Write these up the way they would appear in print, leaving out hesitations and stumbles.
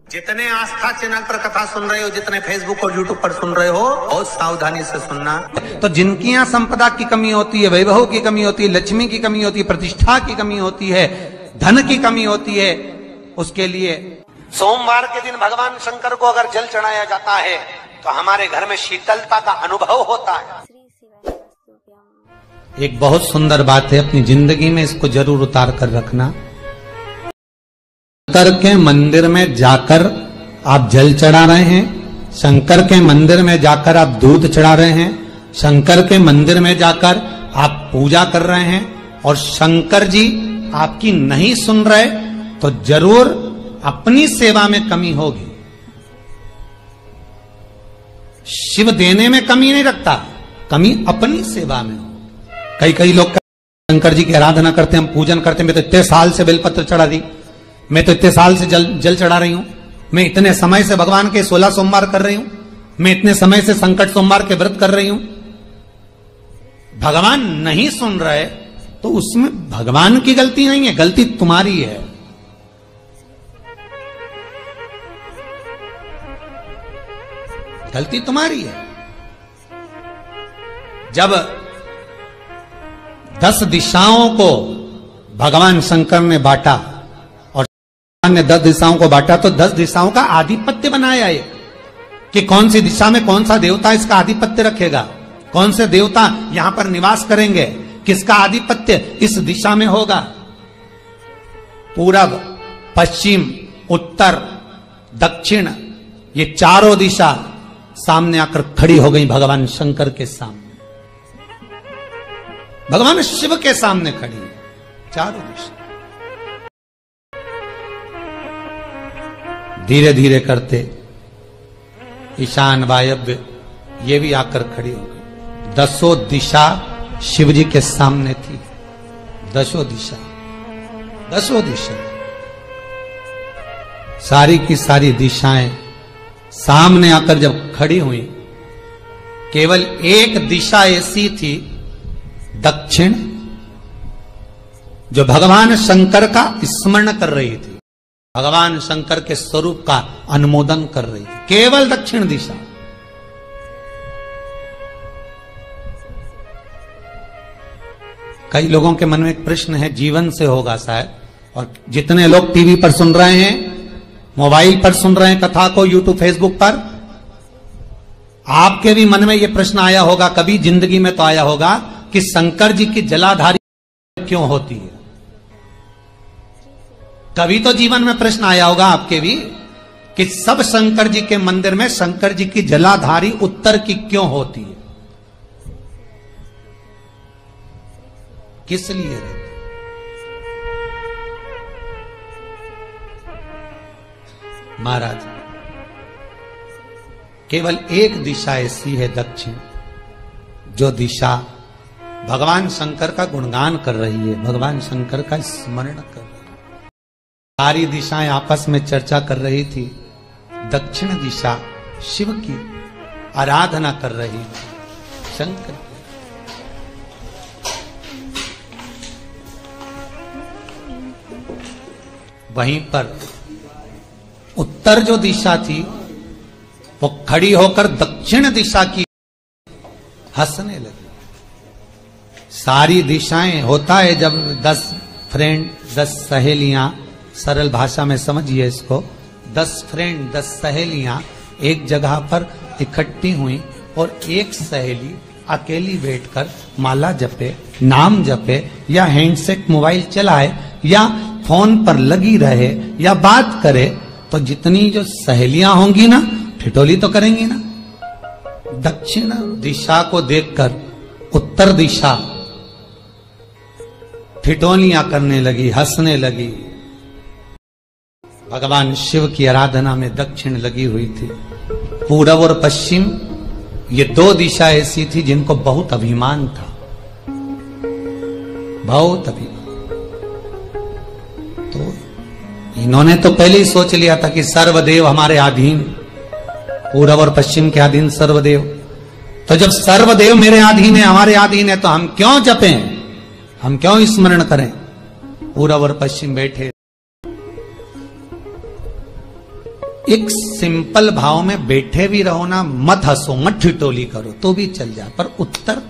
जितने आस्था चैनल पर कथा सुन रहे हो, जितने फेसबुक और यूट्यूब पर सुन रहे हो, बहुत सावधानी से सुनना। तो जिनकी यहाँ संपदा की कमी होती है, वैभव की कमी होती है, लक्ष्मी की कमी होती है, प्रतिष्ठा की कमी होती है, धन की कमी होती है, उसके लिए सोमवार के दिन भगवान शंकर को अगर जल चढ़ाया जाता है तो हमारे घर में शीतलता का अनुभव होता है। एक बहुत सुंदर बात है, अपनी जिंदगी में इसको जरूर उतार कर रखना। शंकर के मंदिर में जाकर आप जल चढ़ा रहे हैं, शंकर के मंदिर में जाकर आप दूध चढ़ा रहे हैं, शंकर के मंदिर में जाकर आप पूजा कर रहे हैं और शंकर जी आपकी नहीं सुन रहे, तो जरूर अपनी सेवा में कमी होगी। शिव देने में कमी नहीं रखता, कमी अपनी सेवा में हो। कई लोग शंकर जी की आराधना करते हैं, हम पूजन करते हैं, मैं तो इतने साल से बेलपत्र चढ़ा दी, मैं तो इतने साल से जल चढ़ा रही हूं, मैं इतने समय से भगवान के 16 सोमवार कर रही हूं, मैं इतने समय से संकट सोमवार के व्रत कर रही हूं। भगवान नहीं सुन रहे तो उसमें भगवान की गलती नहीं है, गलती तुम्हारी है। गलती तुम्हारी है। जब 10 दिशाओं को भगवान शंकर ने बांटा और ने 10 दिशाओं को बांटा, तो 10 दिशाओं का आधिपत्य बनाया है कि कौन सी दिशा में कौन सा देवता इसका आधिपत्य रखेगा, कौन से देवता यहां पर निवास करेंगे, किसका आधिपत्य इस दिशा में होगा। पूरब, पश्चिम, उत्तर, दक्षिण, ये चारों दिशा सामने आकर खड़ी हो गई भगवान शंकर के सामने, भगवान शिव के सामने खड़ी, चारों दिशा। धीरे धीरे करते ईशान, वायव्य, ये भी आकर खड़ी हो गई। 10 दिशा शिव जी के सामने थी, 10 दिशा, 10 दिशा, सारी की सारी दिशाएं सामने आकर जब खड़ी हुई, केवल एक दिशा ऐसी थी, दक्षिण, जो भगवान शंकर का स्मरण कर रही थी, भगवान शंकर के स्वरूप का अनुमोदन कर रही थी, केवल दक्षिण दिशा। कई लोगों के मन में एक प्रश्न है, जीवन से होगा शायद, और जितने लोग टीवी पर सुन रहे हैं, मोबाइल पर सुन रहे हैं कथा को, यूट्यूब, फेसबुक पर, आपके भी मन में यह प्रश्न आया होगा, कभी जिंदगी में तो आया होगा कि शंकर जी की जलाधारी क्यों होती है। कभी तो जीवन में प्रश्न आया होगा आपके भी कि सब शंकर जी के मंदिर में शंकर जी की जलाधारी उत्तर की क्यों होती है, किस लिए रहती? महाराज, केवल एक दिशा ऐसी है, दक्षिण, जो दिशा भगवान शंकर का गुणगान कर रही है, भगवान शंकर का स्मरण कर रही है। सारी दिशाएं आपस में चर्चा कर रही थी, दक्षिण दिशा शिव की आराधना कर रही थी, शंकर। वहीं पर उत्तर जो दिशा थी वो खड़ी होकर दक्षिण दिशा की हंसने लगी। सारी दिशाएं, होता है जब 10 फ्रेंड, 10 सहेलियां, सरल भाषा में समझिए इसको, 10 फ्रेंड, 10 सहेलियां एक जगह पर इकट्ठी हुई और एक सहेली अकेली बैठकर माला जपे, नाम जपे, या हैंडसेट मोबाइल चलाए, या फोन पर लगी रहे, या बात करे, तो जितनी जो सहेलियां होंगी ना, ठिठोली तो करेंगी ना। दक्षिण दिशा को देखकर उत्तर दिशा ठिठोलियां करने लगी, हंसने लगी। भगवान शिव की आराधना में दक्षिण लगी हुई थी। पूरब और पश्चिम, ये 2 दिशा ऐसी थी जिनको बहुत अभिमान था, बहुत अभिमान। तो इन्होंने तो पहले ही सोच लिया था कि सर्वदेव हमारे अधीन, पूरब और पश्चिम के अधीन सर्वदेव। तो जब सर्वदेव मेरे अधीन है, हमारे अधीन है, तो हम क्यों जपें, हम क्यों स्मरण करें। पूरब और पश्चिम बैठे, एक सिंपल भाव में बैठे भी रहो ना, मत हंसो, मत ठिठोली करो तो भी चल जाए, पर उत्तर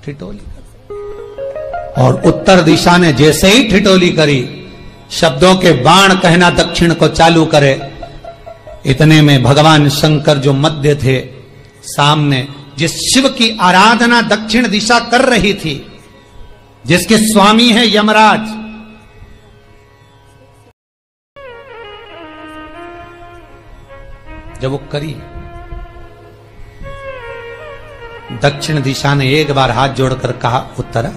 ठिठोली करो। और उत्तर दिशा ने जैसे ही ठिठोली करी, शब्दों के बाण कहना दक्षिण को चालू करे। इतने में भगवान शंकर जो मध्य थे सामने, जिस शिव की आराधना दक्षिण दिशा कर रही थी, जिसके स्वामी है यमराज, जब वो करी, दक्षिण दिशा ने एक बार हाथ जोड़कर कहा, उत्तरा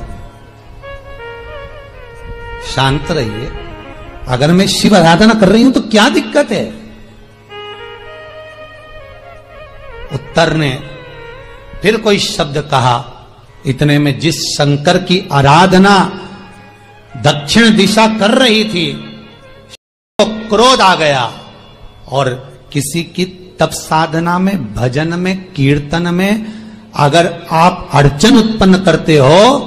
शांत रहिए, अगर मैं शिव आराधना कर रही हूं तो क्या दिक्कत है। उत्तर ने फिर कोई शब्द कहा। इतने में जिस शंकर की आराधना दक्षिण दिशा कर रही थी, तो क्रोध आ गया और किसी की तप साधना में, भजन में, कीर्तन में अगर आप अड़चन उत्पन्न करते हो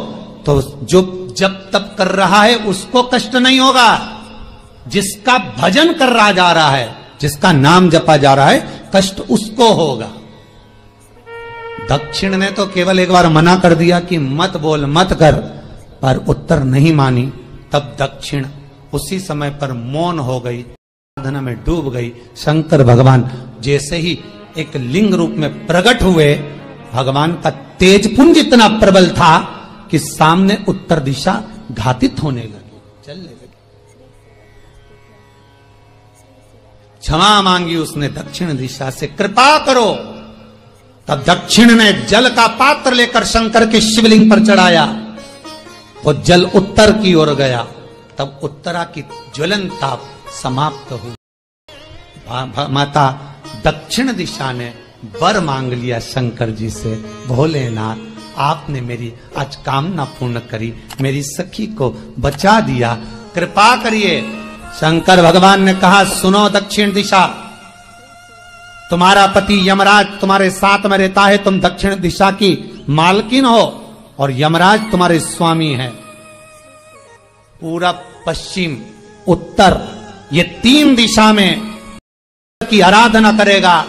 तो जो जब तप कर रहा है उसको कष्ट नहीं होगा, जिसका भजन कर रहा जा रहा है, जिसका नाम जपा जा रहा है, कष्ट उसको होगा। दक्षिण ने तो केवल एक बार मना कर दिया कि मत बोल, मत कर, पर उत्तर नहीं मानी। तब दक्षिण उसी समय पर मौन हो गई, साधना में डूब गई। शंकर भगवान जैसे ही एक लिंग रूप में प्रकट हुए, भगवान का तेजपुंज इतना प्रबल था कि सामने उत्तर दिशा घातित होने लगी, चलने लगी। क्षमा मांगी उसने दक्षिण दिशा से, कृपा करो। तब दक्षिण ने जल का पात्र लेकर शंकर के शिवलिंग पर चढ़ाया, वो जल उत्तर की ओर गया। तब उत्तरा की ज्वलन ताप समाप्त हुई। माता दक्षिण दिशा ने वर मांग लिया शंकर जी से, भोलेनाथ आपने मेरी आज कामना पूर्ण करी, मेरी सखी को बचा दिया, कृपा करिए। शंकर भगवान ने कहा, सुनो दक्षिण दिशा, तुम्हारा पति यमराज तुम्हारे साथ में रहता है, तुम दक्षिण दिशा की मालकिन हो और यमराज तुम्हारे स्वामी है। पूरब, पश्चिम, उत्तर, ये तीन दिशा में की आराधना करेगा,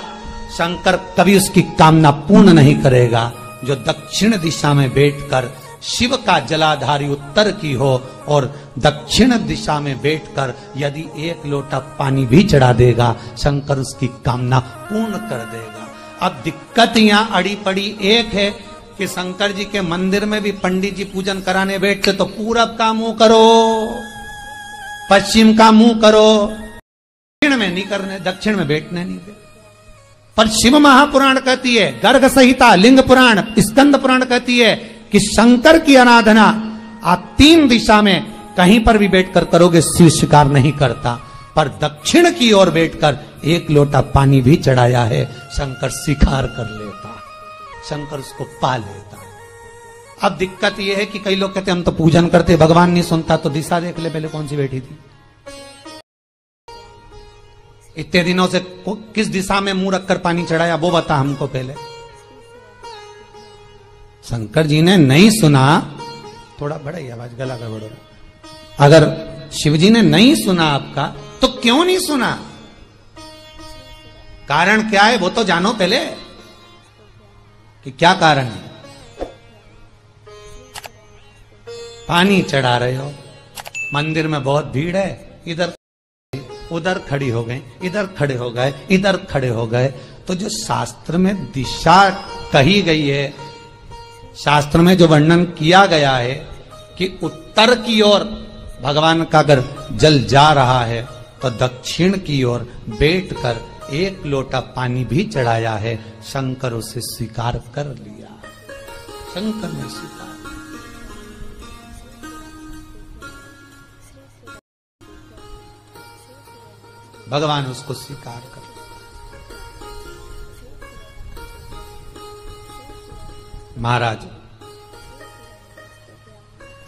शंकर कभी उसकी कामना पूर्ण नहीं करेगा। जो दक्षिण दिशा में बैठकर शिव का जलाधारी उत्तर की हो और दक्षिण दिशा में बैठकर यदि एक लोटा पानी भी चढ़ा देगा, शंकर उसकी कामना पूर्ण कर देगा। अब दिक्कत यहां अड़ी पड़ी एक है कि शंकर जी के मंदिर में भी पंडित जी पूजन कराने बैठते तो पूरब का मुंह करो, पश्चिम का मुंह करो, दक्षिण में नहीं करने, दक्षिण में बैठने नहीं दे। पर शिव महापुराण कहती है, गर्ग संहिता, लिंग पुराण, स्कंद पुराण कहती है कि शंकर की आराधना आप तीन दिशा में कहीं पर भी बैठकर करोगे, शिव स्वीकार नहीं करता। पर दक्षिण की ओर बैठकर एक लोटा पानी भी चढ़ाया है, शंकर स्वीकार कर लेता, शंकर उसको पा लेता। अब दिक्कत यह है कि कई लोग कहते हम तो पूजन करते, भगवान नहीं सुनता, तो दिशा देख ले पहले कौन सी बैठी थी, इतने दिनों से किस दिशा में मुंह रखकर पानी चढ़ाया, वो बता हमको पहले। शंकर जी ने नहीं सुना, थोड़ा बढ़ाई आवाज, गला का बढ़ो। अगर शिव जी ने नहीं सुना आपका, तो क्यों नहीं सुना, कारण क्या है वो तो जानो पहले कि क्या कारण है। पानी चढ़ा रहे हो, मंदिर में बहुत भीड़ है, इधर उधर खड़ी हो गए, इधर खड़े हो गए, इधर खड़े हो गए, तो जो शास्त्र में दिशा कही गई है, शास्त्र में जो वर्णन किया गया है कि उत्तर की ओर भगवान का अगर जल जा रहा है तो दक्षिण की ओर बैठकर एक लोटा पानी भी चढ़ाया है, शंकर उसे स्वीकार कर लिया, शंकर ने स्वीकार। भगवान उसको स्वीकार कर। महाराज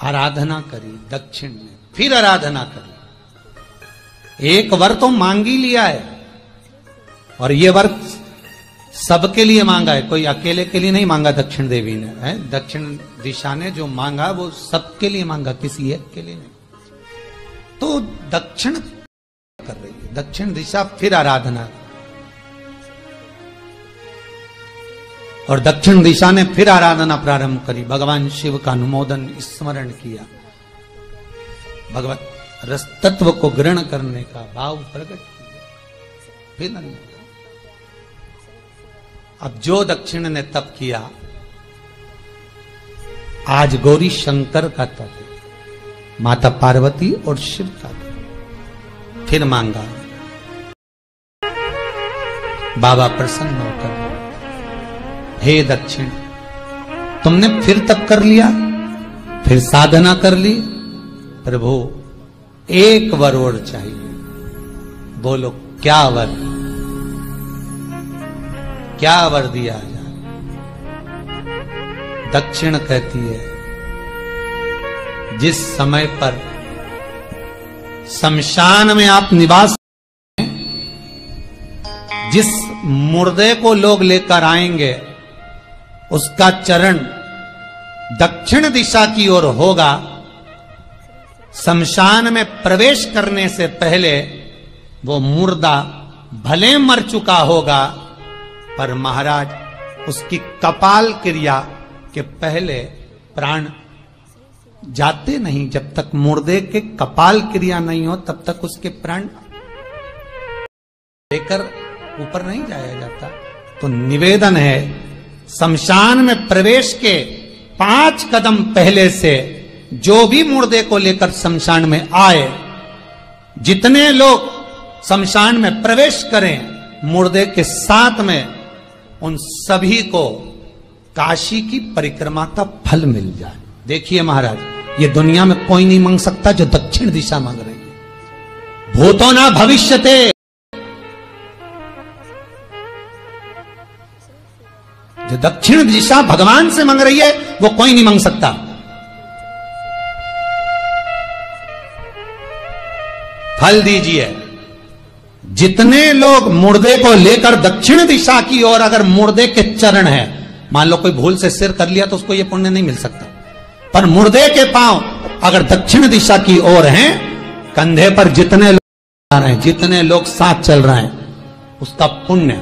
आराधना करी दक्षिण में, फिर आराधना करी, एक वर तो मांग ही लिया है, और ये वर सबके लिए मांगा है, कोई अकेले के लिए नहीं मांगा दक्षिण देवी ने, है दक्षिण दिशा ने जो मांगा वो सबके लिए मांगा, किसी एक के लिए नहीं। तो दक्षिण कर रही है, दक्षिण दिशा फिर आराधना, और दक्षिण दिशा ने फिर आराधना प्रारंभ करी, भगवान शिव का अनुमोदन स्मरण किया, भगवत रस तत्व को ग्रहण करने का भाव प्रकट किया। फिर अब जो दक्षिण ने तप किया, आज गौरी शंकर का तप है, माता पार्वती और शिव का तप। फिर मांगा, बाबा प्रसन्न होकर, हे दक्षिण, तुमने फिर तप कर लिया, फिर साधना कर ली, प्रभु एक वर और चाहिए। बोलो क्या वर, क्या वर दिया जाए? दक्षिण कहती है, जिस समय पर शमशान में आप निवास, जिस मुर्दे को लोग लेकर आएंगे उसका चरण दक्षिण दिशा की ओर होगा। शमशान में प्रवेश करने से पहले वो मुर्दा भले मर चुका होगा, पर महाराज उसकी कपाल क्रिया के पहले प्राण जाते नहीं। जब तक मुर्दे के कपाल क्रिया नहीं हो तब तक उसके प्राण लेकर ऊपर नहीं जाया जाता। तो निवेदन है, शमशान में प्रवेश के 5 कदम पहले से जो भी मुर्दे को लेकर शमशान में आए, जितने लोग शमशान में प्रवेश करें मुर्दे के साथ में, उन सभी को काशी की परिक्रमा का फल मिल जाए। देखिए महाराज, ये दुनिया में कोई नहीं मांग सकता जो दक्षिण दिशा मांग रही है। भूतो ना भविष्यते, जो दक्षिण दिशा भगवान से मांग रही है वो कोई नहीं मांग सकता। फल दीजिए। जितने लोग मुर्दे को लेकर दक्षिण दिशा की ओर, अगर मुर्दे के चरण है, मान लो कोई भूल से सिर कर लिया तो उसको ये पुण्य नहीं मिल सकता, पर मुर्दे के पांव अगर दक्षिण दिशा की ओर हैं, कंधे पर जितने लोग आ रहे हैं, जितने लोग साथ चल रहे हैं, उसका पुण्य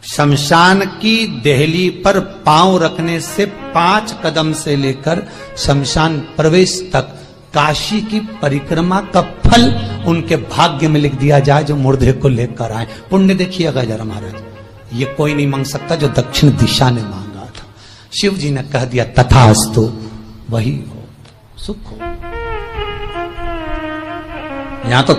शमशान की देहली पर पांव रखने से 5 कदम से लेकर शमशान प्रवेश तक काशी की परिक्रमा का फल उनके भाग्य में लिख दिया जाए जो मुर्दे को लेकर आए। पुण्य देखिएगा जरा महाराज, ये कोई नहीं मांग सकता जो दक्षिण दिशा ने मांगा था। शिव जी ने कह दिया तथास्तु, वही हो, सुख हो। यहां तो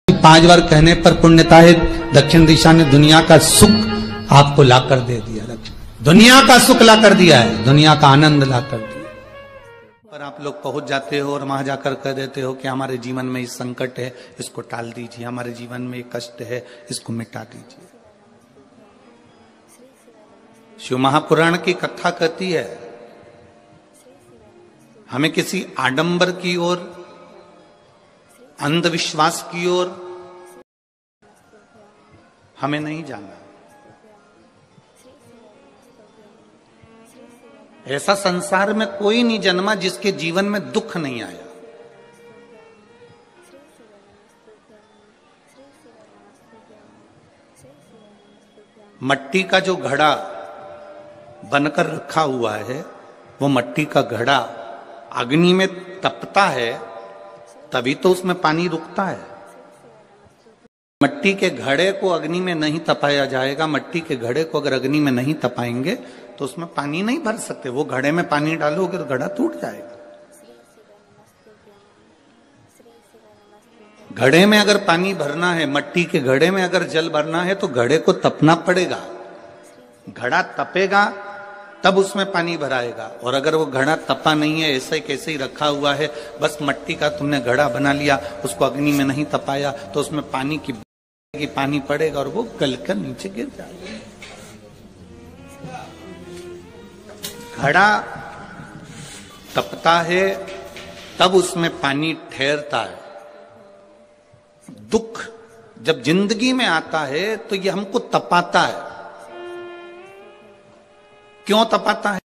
5 बार कहने पर पुण्यता है, दक्षिण दिशा ने दुनिया का सुख आपको लाकर दे दिया, दुनिया का सुख लाकर दिया है, दुनिया का आनंद लाकर दिया। पर आप लोग पहुंच जाते हो और वहां जाकर कह देते हो कि हमारे जीवन में इस संकट है, इसको टाल दीजिए, हमारे जीवन में एक कष्ट है, इसको मिटा दीजिए। शिव महापुराण की कथा कहती है, हमें किसी आडंबर की ओर, अंधविश्वास की ओर हमें नहीं जाना। ऐसा संसार में कोई नहीं जन्मा जिसके जीवन में दुख नहीं आया। मट्टी का जो घड़ा बनकर रखा हुआ है, वो मट्टी का घड़ा अग्नि में तपता है तभी तो उसमें पानी रुकता है। मट्टी के घड़े को अग्नि में नहीं तपाया जाएगा, मट्टी के घड़े को अगर अग्नि में नहीं तपाएंगे तो उसमें पानी नहीं भर सकते। वो घड़े में पानी डालोगे तो घड़ा टूट जाएगा। घड़े में अगर पानी भरना है, मट्टी के घड़े में अगर जल भरना है तो घड़े को तपना पड़ेगा। घड़ा तपेगा तब उसमें पानी भराएगा। और अगर वो घड़ा तपा नहीं है, ऐसे कैसे ही रखा हुआ है, बस मट्टी का तुमने घड़ा बना लिया, उसको अग्नि में नहीं तपाया, तो उसमें पानी की पानी पड़ेगा और वो गलकर नीचे गिर जाएगा। घड़ा तपता है तब उसमें पानी ठहरता है। दुख जब जिंदगी में आता है तो ये हमको तपाता है। क्यों तपाता है?